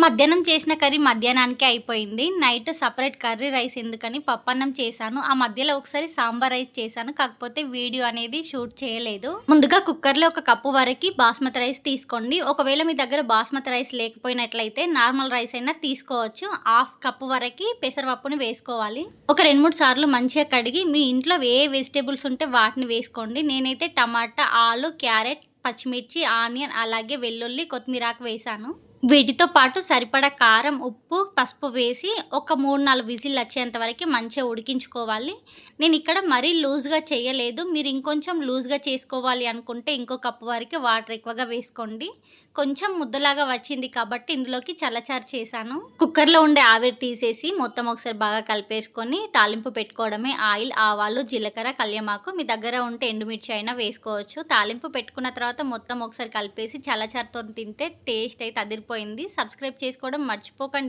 మధ్యాహ్నం చేసిన కర్రీ మధ్యాహ్నానికే అయిపోయింది. నైట్ సెపరేట్ కర్రీ రైస్ ఎందుకని పప్పన్నం చేశాను. ఆ మధ్యలో ఒకసారి సాంబార్ రైస్ చేశాను. కాకపోతే వీడియో అనేది షూట్ చేయలేదు. ముందుగా కుక్కర్‌లో ఒక కప్పు వరకి బాస్మతి రైస్ తీసుకోండి. ఒకవేళ మీ దగ్గర బాస్మతి రైస్ లేకపోయినట్లయితే నార్మల్ రైస్ అయినా తీసుకోవచ్చు. హాఫ్ కప్పు వరకి పెసరపప్పుని వేసుకోవాలి. ఒక 2, 3 సార్లు మంచిగా కడిగి మీ ఇంట్లో ఏ వెజిటబుల్స్ ఉంటే వాటిని వేసుకోండి. నేనైతే టమాటా, ఆలు, క్యారెట్, పచ్చిమిర్చి, ఆనియన్ అలాగే వెల్లుల్లి, కొత్తిమీరాకు వేశాను. వీటితో పాటు సరిపడా కారం, ఉప్పు, పసుపు వేసి ఒక 3, 4 విజిల్లు వచ్చేంత వరకు మంచిగా ఉడికించుకోవాలి. నేను ఇక్కడ మరీ లూజ్‌గా చేయలేదు. మీరు ఇంకొంచెం లూజ్‌గా చేసుకోవాలి అనుకుంటే ఇంకో కప్పు వరకు వాటర్ ఎక్కువగా వేసుకోండి. కొంచెం ముద్దలాగా వచ్చింది కాబట్టి ఇందులోకి చల్లచారు చేశాను. కుక్కర్‌లో ఉండే ఆవిరి తీసేసి మొత్తం ఒకసారి బాగా కలిపేసుకొని తాలింపు పెట్టుకోవడమే. ఆయిల్, ఆవాలు, జీలకర్ర, కల్యమాకు మీ దగ్గర ఉంటే ఎండుమిర్చి అయినా వేసుకోవచ్చు. తాలింపు పెట్టుకున్న తర్వాత మొత్తం ఒకసారి కలిపేసి చల్లచారుతో తింటే టేస్ట్ అయితే అదిరిపోయింది. సబ్స్క్రైబ్ చేసుకోవడం మర్చిపోకండి.